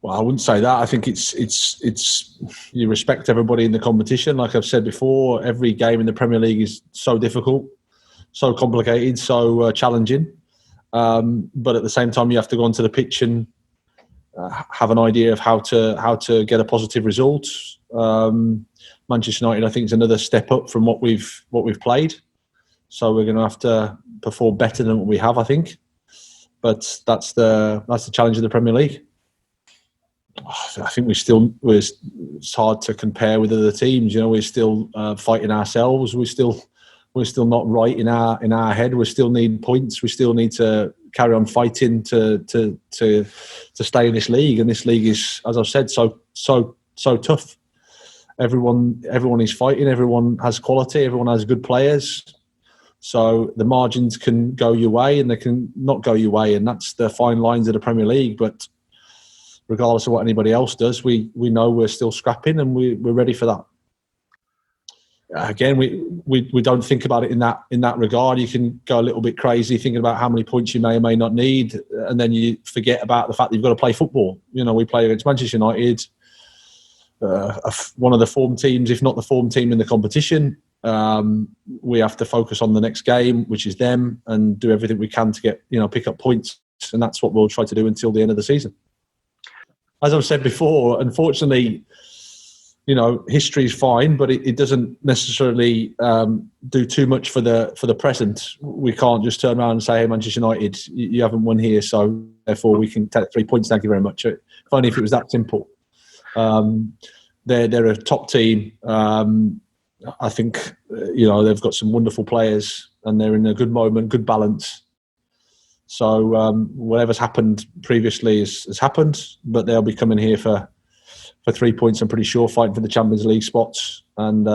Well, I wouldn't say that. I think it's you respect everybody in the competition. Like I've said before, every game in the Premier League is so difficult, so complicated, so challenging. But at the same time, you have to go onto the pitch and have an idea of how to get a positive result. Manchester United, I think, is another step up from what we've played. So we're going to have to perform better than what we have, I think. But that's the challenge of the Premier League. I think it's hard to compare with other teams. You know, we're still fighting ourselves. We're still not right in our head. We still need points. We still need to carry on fighting to stay in this league. And this league is, as I've said, so tough. Everyone is fighting. Everyone has quality. Everyone has good players. So the margins can go your way and they can not go your way, and that's the fine lines of the Premier League. But regardless of what anybody else does, we know we're still scrapping and we're ready for that. Again, we don't think about it in that regard. You can go a little bit crazy thinking about how many points you may or may not need, and then you forget about the fact that you've got to play football. You know, we play against Manchester United, one of the form teams, if not the form team in the competition. We have to focus on the next game, which is them, and do everything we can to pick up points, and that's what we'll try to do until the end of the season. As I've said before, unfortunately, history is fine, but it doesn't necessarily do too much for the present. We can't just turn around and say, "Hey, Manchester United, you haven't won here, so therefore we can take 3 points. Thank you very much." If only if it was that simple. They're a top team. I think they've got some wonderful players, and they're in a good moment, good balance. So whatever's happened previously has happened, but they'll be coming here for 3 points. I'm pretty sure, fighting for the Champions League spots, and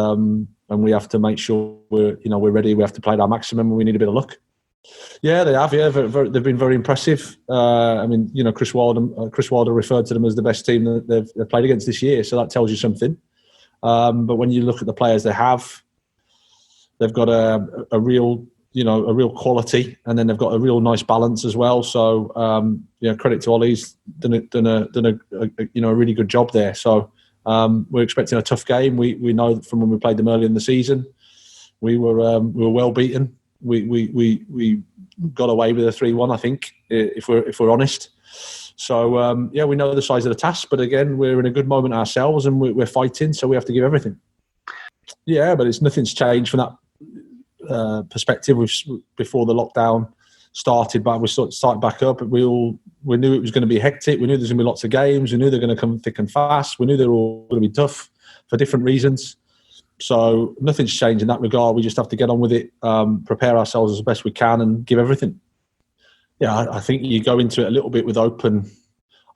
we have to make sure we're ready. We have to play at our maximum, and we need a bit of luck. Yeah, they have. Yeah, they've been very impressive. Chris Wilder referred to them as the best team that they've played against this year, so that tells you something. But when you look at the players they have, they've got a real quality, and then they've got a real nice balance as well. So credit to Ollie's done a really good job there. So we're expecting a tough game. We know from when we played them early in the season, we were well beaten. We got away with a 3-1, I think, if we're honest. So we know the size of the task, but again, we're in a good moment ourselves, and we're fighting, so we have to give everything. Yeah, but nothing's changed from that perspective. Before the lockdown started, but we started back up. We knew it was going to be hectic. We knew there's going to be lots of games. We knew they're going to come thick and fast. We knew they were all going to be tough for different reasons. So nothing's changed in that regard. We just have to get on with it, prepare ourselves as best we can, and give everything. Yeah, I think you go into it a little bit with open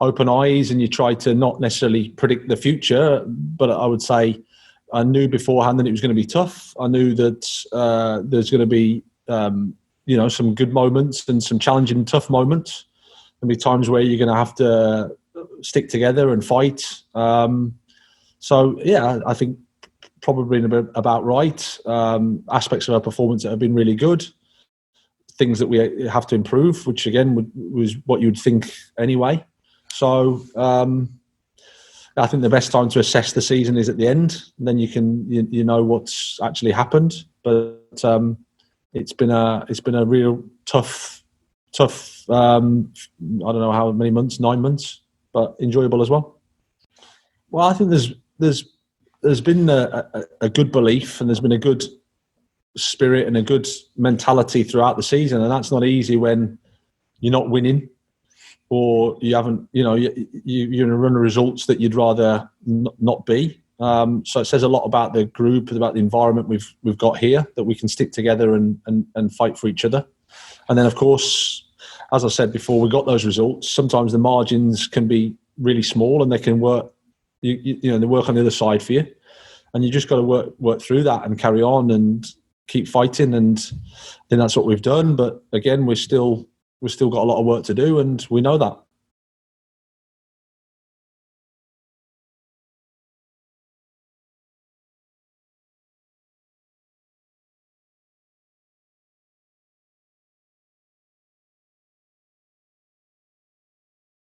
eyes, and you try to not necessarily predict the future, but I would say I knew beforehand that it was going to be tough. I knew that there's going to be, some good moments and some challenging, tough moments. There'll be times where you're going to have to stick together and fight. I think probably about right. Aspects of our performance that have been really good. Things that we have to improve, which again was what you'd think anyway. So I think the best time to assess the season is at the end. Then you can know what's actually happened. But it's been a real tough. I don't know how many months, 9 months, but enjoyable as well. Well, I think there's been a good belief, and there's been a good spirit and a good mentality throughout the season, and that's not easy when you're not winning, or you haven't, you're in a run of results that you'd rather not be. So it says a lot about the group, about the environment we've got here, that we can stick together and fight for each other. And then, of course, as I said before, we got those results. Sometimes the margins can be really small, and they can work. They work on the other side for you, and you just got to work through that and carry on and keep fighting. And I think that's what we've done. But again, we've still got a lot of work to do, and we know that.